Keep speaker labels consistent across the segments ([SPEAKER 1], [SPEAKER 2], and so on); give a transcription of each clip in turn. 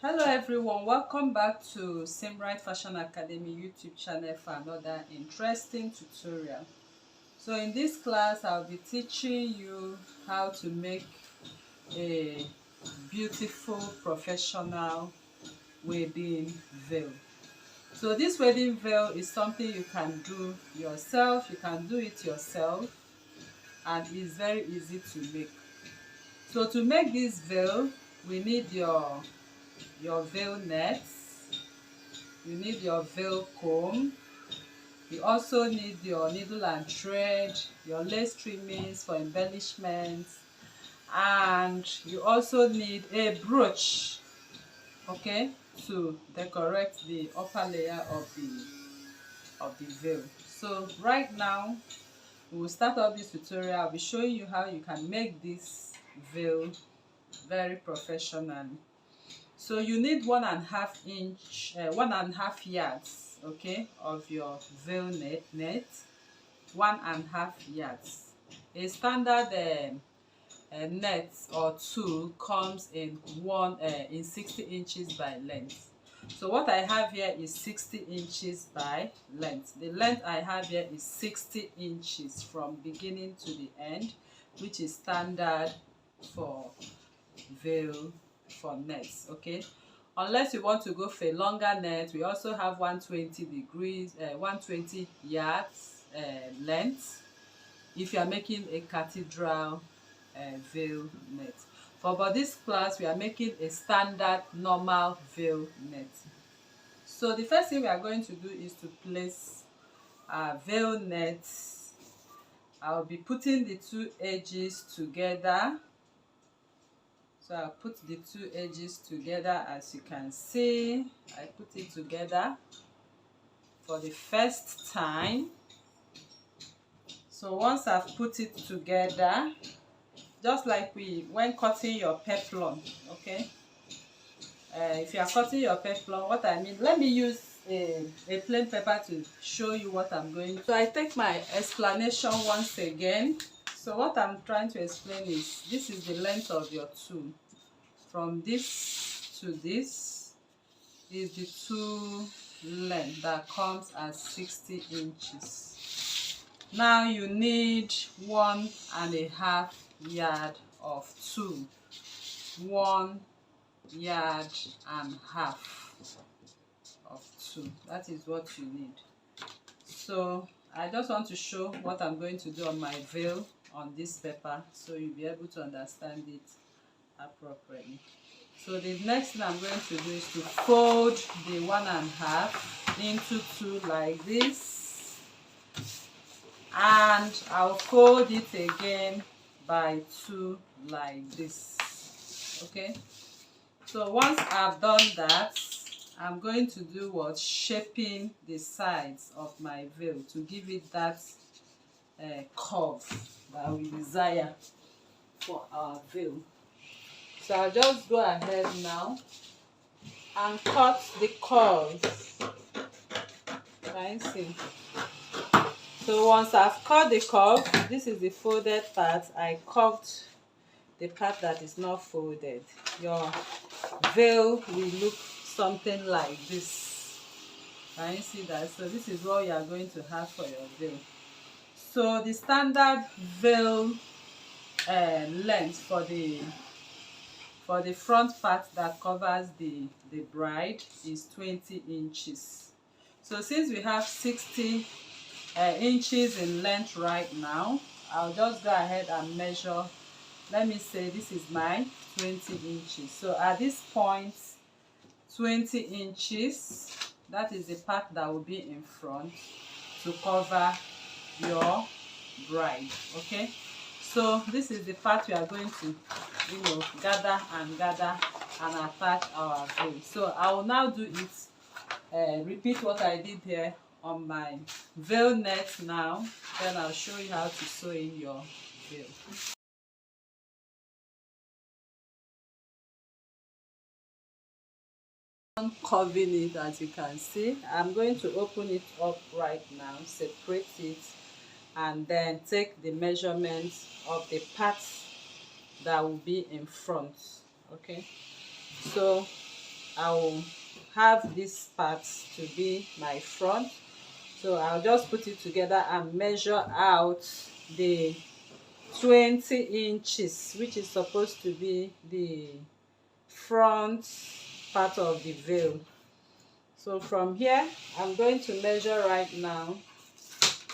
[SPEAKER 1] Hello everyone, welcome back to Simbright Fashion Academy YouTube channel for another interesting tutorial. So in this class I'll be teaching you how to make a beautiful professional wedding veil. So this wedding veil is something you can do yourself, and it's very easy to make. So to make this veil, we need your veil nets, you need your veil comb, you also need your needle and thread, your lace trimmings for embellishments, and you also need a brooch, okay, to decorate the upper layer of the veil. So right now we will start off this tutorial. I'll be showing you how you can make this veil very professionally. So you need 1.5 inch, 1.5 yards, okay, of your veil net, 1.5 yards. A standard net or two comes in 60 inches by length. So what I have here is 60 inches by length. The length I have here is 60 inches from beginning to the end, which is standard for veil for nets, okay. Unless you want to go for a longer net, we also have 120 yards length if you are making a cathedral veil net. But this class we are making a standard normal veil net. So the first thing we are going to do is to place our veil net. I'll be putting the two edges together. So I'll put the two edges together. As you can see, I put it together for the first time. So once I've put it together, just like when cutting your peplum, okay, if you are cutting your peplum, what I mean, let me use a plain paper to show you what I'm going to. So I take my explanation once again. So what I'm trying to explain is, this is the length of your tool. From this to this is the tool length that comes at 60 inches. Now you need 1.5 yard of tool, 1.5 yards of tool. That is what you need. So I just want to show what I'm going to do on my veil on this paper, so you'll be able to understand it appropriately. So the next thing I'm going to do is to fold the 1.5 into two like this, and I'll fold it again by two like this, okay. So once I've done that, I'm going to do what? Shaping the sides of my veil to give it that curve that we desire for our veil. So I'll just go ahead now and cut the curves. Can you see? So once I've cut the curve, this is the folded part. I cut the part that is not folded. Your veil will look something like this. Can you see that? So this is what you are going to have for your veil. So the standard veil length for the front part that covers the bride is 20 inches. So since we have 60 inches in length right now, I'll just go ahead and measure. Let me say this is my 20 inches. So at this point, 20 inches, that is the part that will be in front to cover your bride, okay. So this is the part we are going to gather and attach our veil. So I will now do it, repeat what I did here on my veil net now, then I'll show you how to sew in your veil. Curving it, as you can see, I'm going to open it up right now, separate it, and then take the measurements of the parts that will be in front, okay. So I will have this part to be my front. So I'll just put it together and measure out the 20 inches, which is supposed to be the front part of the veil. So from here, I'm going to measure right now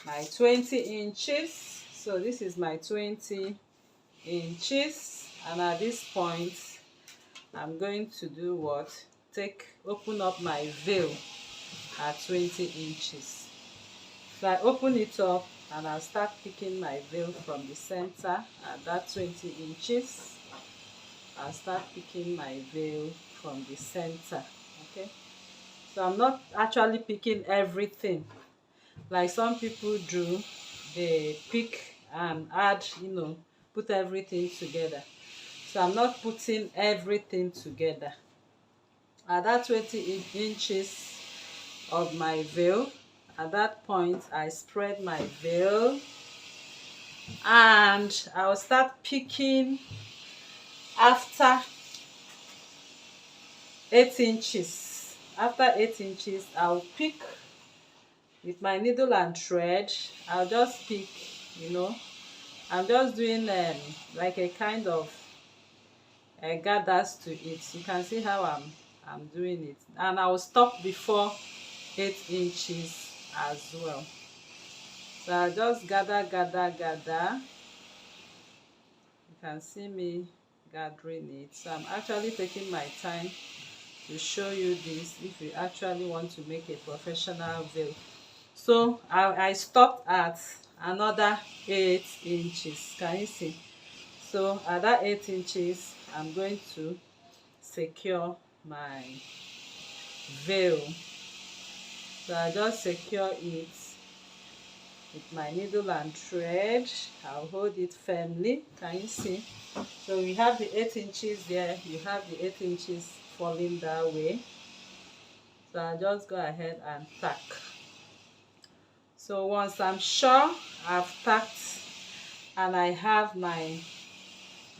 [SPEAKER 1] my 20 inches. So this is my 20 inches, and at this point I'm going to do what? Open up my veil at 20 inches. So I open it up and I'll start picking my veil from the center at that 20 inches. I'll start picking my veil from the center. Okay, so I'm not actually picking everything like some people do. They pick and add, put everything together. So I'm not putting everything together. At that 20 inches of my veil, at that point I spread my veil and I'll start picking after 8 inches. After 8 inches, I'll pick with my needle and thread. I'll just pick, I'm just doing like a kind of gathers to it. You can see how I'm doing it, and I will stop before 8 inches as well. So I'll just gather. You can see me gathering it. So I'm actually taking my time to show you this if you actually want to make a professional veil. So I stopped at another 8 inches. Can you see? So at that 8 inches, I'm going to secure my veil. So I just secure it with my needle and thread. I'll hold it firmly. Can you see? So we have the 8 inches there. You have the 8 inches falling that way. So I'll just go ahead and tack. So once I'm sure I've tacked and I have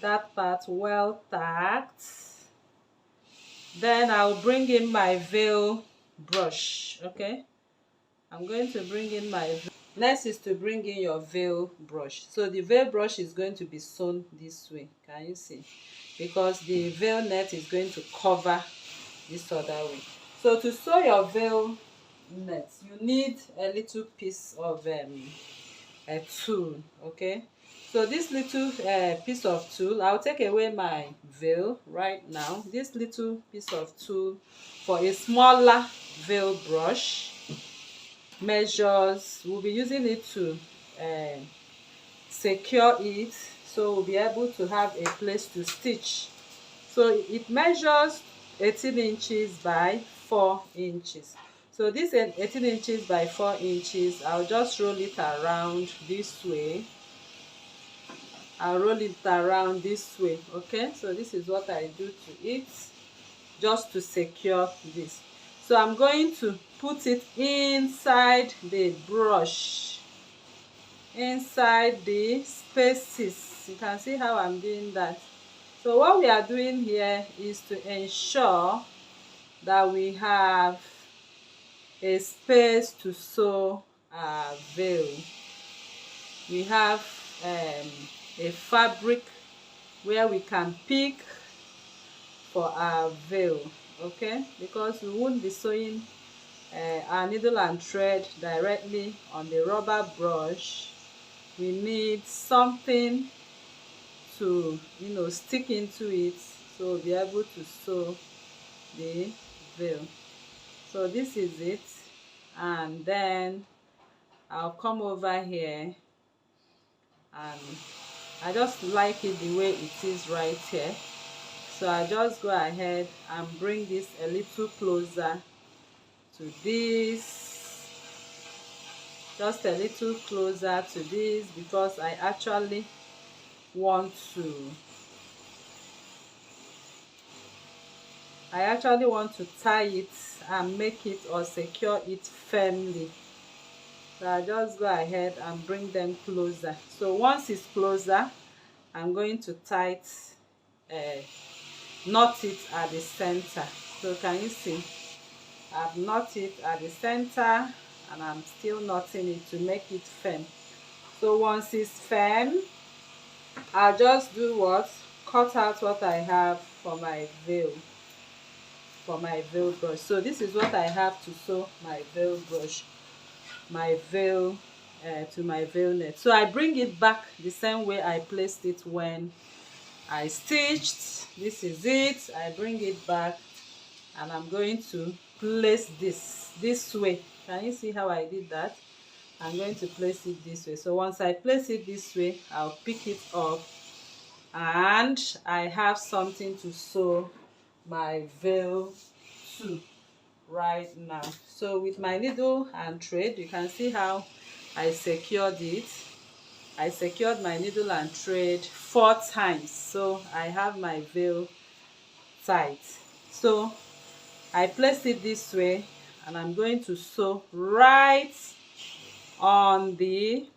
[SPEAKER 1] that part well tacked, then I'll bring in my veil brush. Okay, I'm going to bring in my veil. Next is to bring in your veil brush. So the veil brush is going to be sewn this way. Can you see? Because the veil net is going to cover this other way. So to sew your veil net, you need a little piece of a tool. Okay, so this little piece of tool, I'll take away my veil right now. This little piece of tool for a smaller veil brush measures, we'll be using it to secure it, so we'll be able to have a place to stitch. So it measures 18 inches by 4 inches. So this 18 inches by 4 inches, I'll just roll it around this way. I'll roll it around this way. Okay, so this is what I do to it, just to secure this. So I'm going to put it inside the brush, inside the spaces. You can see how I'm doing that. So what we are doing here is to ensure that we have a space to sew our veil. We have a fabric where we can pick for our veil. Okay, because we won't be sewing our needle and thread directly on the rubber brush. We need something to stick into it, so we'll be able to sew the veil. So this is it, and then I'll come over here, and I just like it the way it is right here. So I just go ahead and bring this a little closer to this, just a little closer to this, because I actually want to tie it and make it or secure it firmly. So I just go ahead and bring them closer. So once it's closer, I'm going to knot it at the center. So can you see? I've knotted it at the center and I'm still knotting it to make it firm. So once it's firm, I'll just do what? Cut out what I have for my veil. Brush. So this is what I have to sew my veil brush, my veil to my veil net. So I bring it back the same way I placed it when I stitched. This is it. I bring it back and I'm going to place this way. Can you see how I did that? I'm going to place it this way. So once I place it this way, I'll pick it up and I have something to sew my veil to right now. So with my needle and thread, you can see how I secured it. I secured my needle and thread 4 times, so I have my veil tight. So I placed it this way and I'm going to sew right on the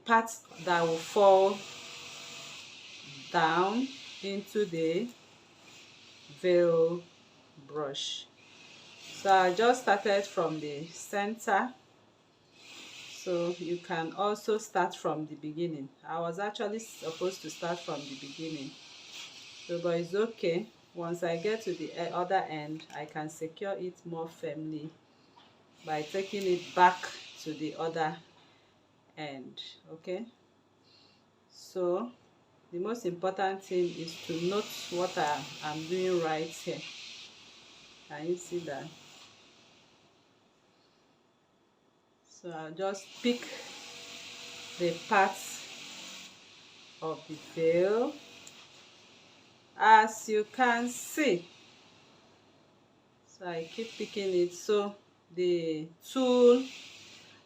[SPEAKER 1] part that will fall down into the veil brush. So I just started from the center, so you can also start from the beginning. I was actually supposed to start from the beginning, so but it's okay. Once I get to the other end, I can secure it more firmly by taking it back to the other end. Okay, so the most important thing is to note what I'm doing right here. Can you see that? So I'll just pick the parts of the veil, as you can see. So I keep picking it, so the tool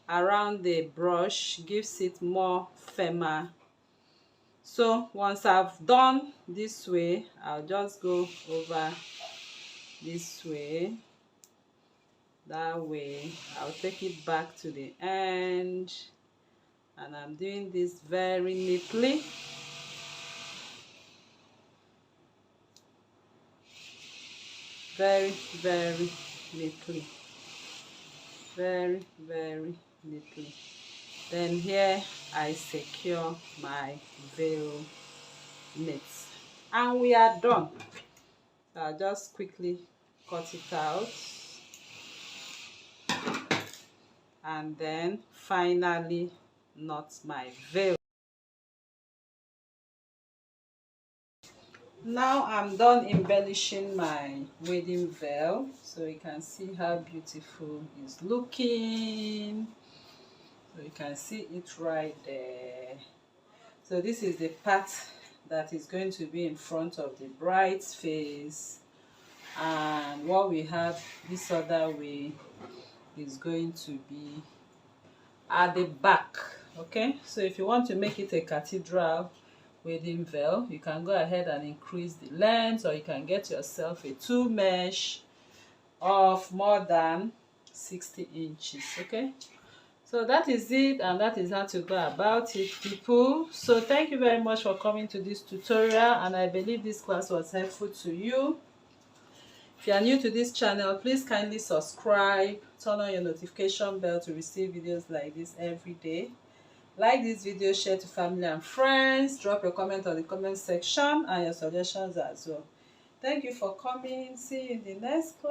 [SPEAKER 1] around the brush gives it more firmer. So once I've done this way, I'll just go over this way. That way I'll take it back to the end, and I'm doing this very neatly. Very neatly, very neatly. Then here I secure my veil knits and we are done. So I'll just quickly cut it out and then finally knot my veil. Now I'm done embellishing my wedding veil, so you can see how beautiful it's looking. So you can see it right there. So this is the part that is going to be in front of the bride's face, and what we have this other way is going to be at the back. Okay, so if you want to make it a cathedral wedding veil, you can go ahead and increase the length, or you can get yourself a 2 mesh of more than 60 inches. Okay, so that is it, and that is how to go about it, people. So thank you very much for coming to this tutorial, and I believe this class was helpful to you. If you are new to this channel, please kindly subscribe, turn on your notification bell to receive videos like this every day. Like this video, share to family and friends, drop your comment on the comment section and your suggestions as well. Thank you for coming. See you in the next class.